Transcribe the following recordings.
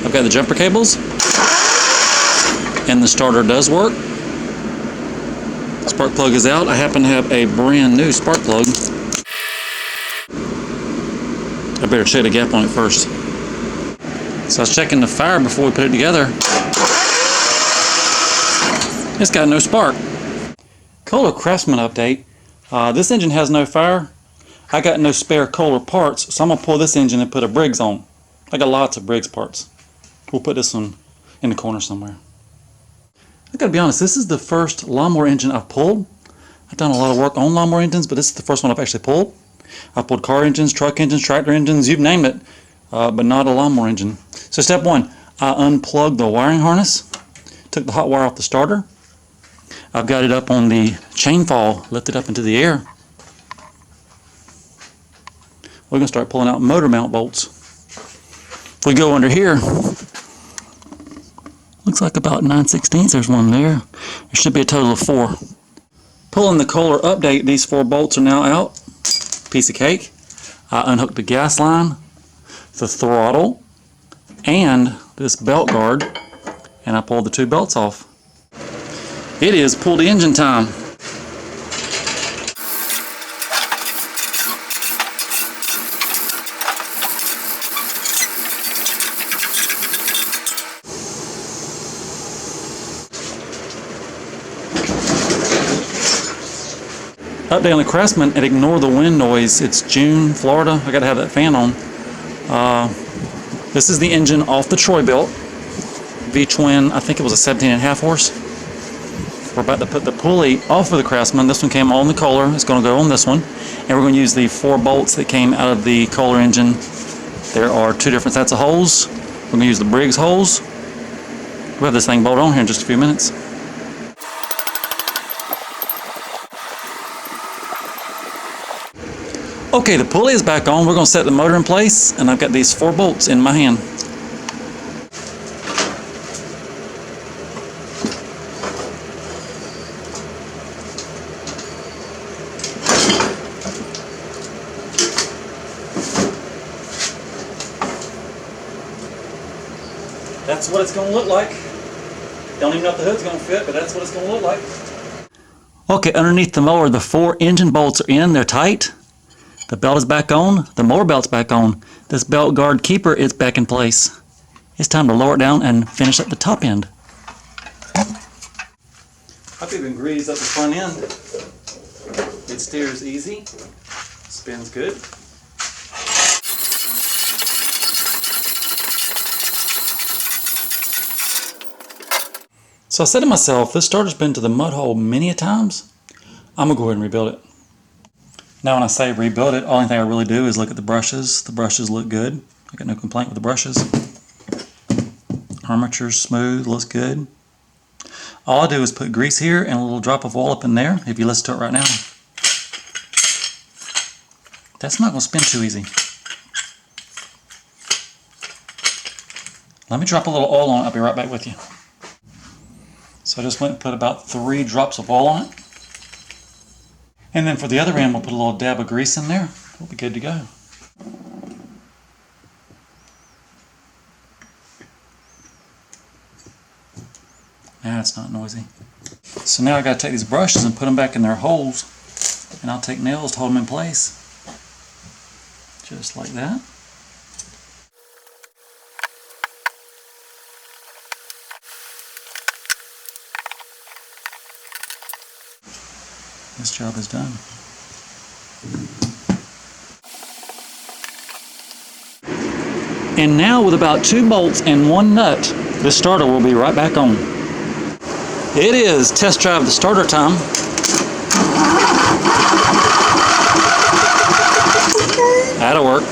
I've got the jumper cables, and the starter does work. Spark plug is out. I happen to have a brand new spark plug. I better check the gap on it first. So I was checking the fire before we put it together. It's got no spark. Kohler Craftsman update. This engine has no fire. I got no spare Kohler parts, so I'm going to pull this engine and put a Briggs on. I got lots of Briggs parts. We'll put this one in the corner somewhere. I gotta be honest, this is the first lawnmower engine I've pulled. I've done a lot of work on lawnmower engines, but this is the first one I've actually pulled. I've pulled car engines, truck engines, tractor engines, you've named it, but not a lawnmower engine. So step one, I unplugged the wiring harness, took the hot wire off the starter. I've got it up on the chain fall, lifted up into the air. We're gonna start pulling out motor mount bolts. If we go under here, looks like about 9/16. There's one there. There should be a total of 4. Pulling the Kohler update, these 4 bolts are now out. Piece of cake. I unhooked the gas line, the throttle, and this belt guard, and I pulled the 2 belts off. It is pull the engine time. Update on the Craftsman, and ignore the wind noise. It's June, Florida. I gotta have that fan on. This is the engine off the Troy-Bilt V-twin. I think it was a 17.5 horse. We're about to put the pulley off of the Craftsman. This one came on the Kohler. It's going to go on this one, and we're going to use the 4 bolts that came out of the Kohler engine. There are 2 different sets of holes. We're going to use the Briggs holes. We'll have this thing bolted on here in just a few minutes. Okay, the pulley is back on. We're going to set the motor in place, and I've got these 4 bolts in my hand. That's what it's going to look like. Don't even know if the hood's going to fit, but that's what it's going to look like. Okay, underneath the mower, the 4 engine bolts are in. They're tight. The belt is back on. The mower belt's back on. This belt guard keeper is back in place. It's time to lower it down and finish up the top end. I've even greased up the front end. It steers easy. Spins good. So I said to myself, this starter's been to the mud hole many a times. I'm going to go ahead and rebuild it. Now when I say rebuild it, only thing I really do is look at the brushes. The brushes look good. I got no complaint with the brushes. Armature's smooth, looks good. All I do is put grease here and a little drop of oil up in there. If you listen to it right now, that's not going to spin too easy. Let me drop a little oil on it. I'll be right back with you. So I just went and put about 3 drops of oil on it. And then for the other end, we'll put a little dab of grease in there. We'll be good to go. Now it's not noisy. So now I got to take these brushes and put them back in their holes. And I'll take nails to hold them in place. Just like that. This job is done. And now with about 2 bolts and 1 nut, this starter will be right back on. It is test drive the starter time. That'll work.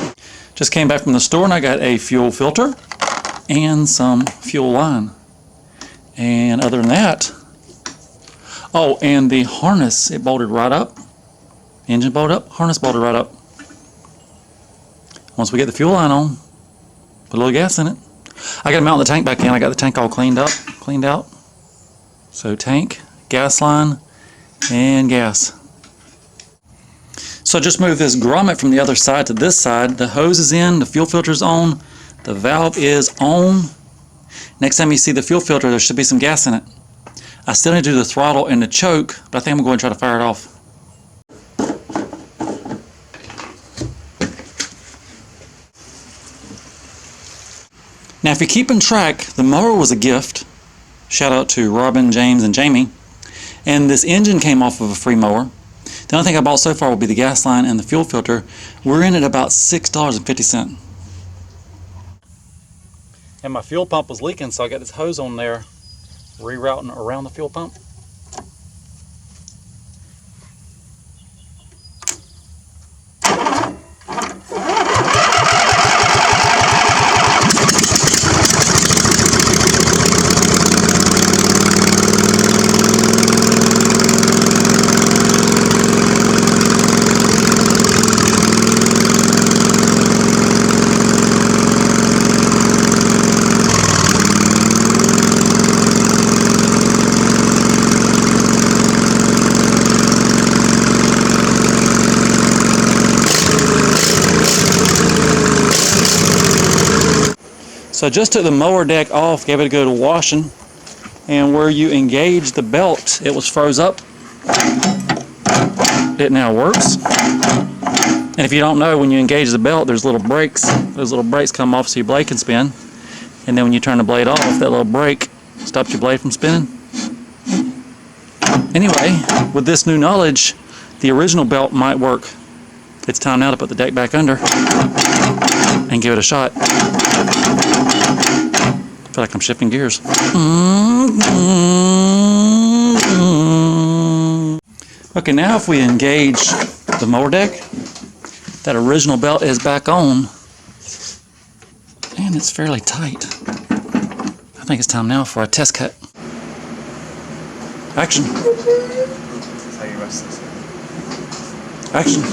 Just came back from the store and I got a fuel filter and some fuel line. And other than that, oh, and the harness, it bolted right up. Engine bolted up, harness bolted right up. Once we get the fuel line on, put a little gas in it. I got to mount the tank back in. I got the tank all cleaned out. So tank, gas line, and gas. So I just move this grommet from the other side to this side. The hose is in, the fuel filter is on, the valve is on. Next time you see the fuel filter, there should be some gas in it. I still need to do the throttle and the choke, but I think I'm going to try to fire it off. Now if you're keeping track, the mower was a gift. Shout out to Robin, James, and Jamie. And this engine came off of a free mower. The only thing I bought so far will be the gas line and the fuel filter. We're in at about $6.50. And my fuel pump was leaking, so I got this hose on there, rerouting around the fuel pump. So I just took the mower deck off, gave it a good washing, and where you engage the belt, it was froze up. It now works. And if you don't know, when you engage the belt, there's little brakes. Those little brakes come off so your blade can spin. And then when you turn the blade off, that little brake stops your blade from spinning. Anyway, with this new knowledge, the original belt might work. It's time now to put the deck back under and give it a shot. I feel like I'm shifting gears. Okay, now if we engage the mower deck, that original belt is back on, and it's fairly tight. I think it's time now for a test cut. Action. Action.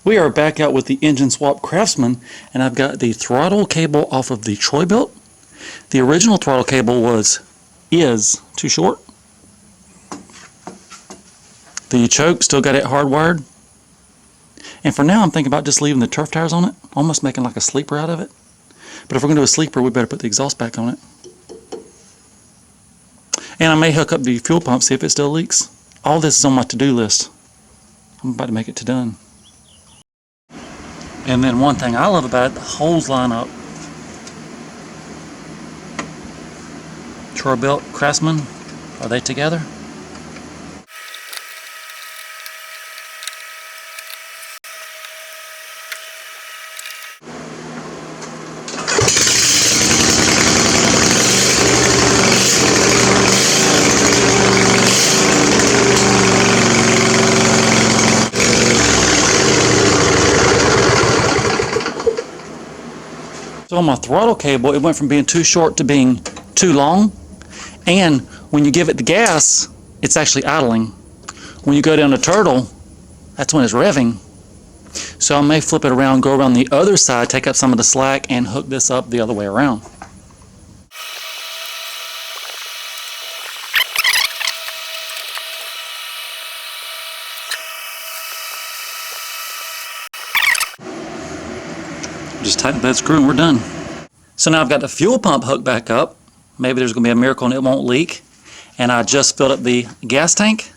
We are back out with the Engine Swap Craftsman, and I've got the throttle cable off of the Troy-Bilt. The original throttle cable is too short. The choke still got it hardwired. And for now I'm thinking about just leaving the turf tires on it, almost making like a sleeper out of it. But if we're going to do a sleeper, we better put the exhaust back on it. And I may hook up the fuel pump, see if it still leaks. All this is on my to-do list. I'm about to make it to done. And then one thing I love about it, the holes line up. Troy-Bilt, Craftsman, are they together? So on my throttle cable, it went from being too short to being too long. And when you give it the gas, it's actually idling. When you go down to turtle, that's when it's revving. So I may flip it around, go around the other side, take up some of the slack, and hook this up the other way around. Just tighten that screw and we're done. So now I've got the fuel pump hooked back up. Maybe there's going to be a miracle and it won't leak. And I just filled up the gas tank.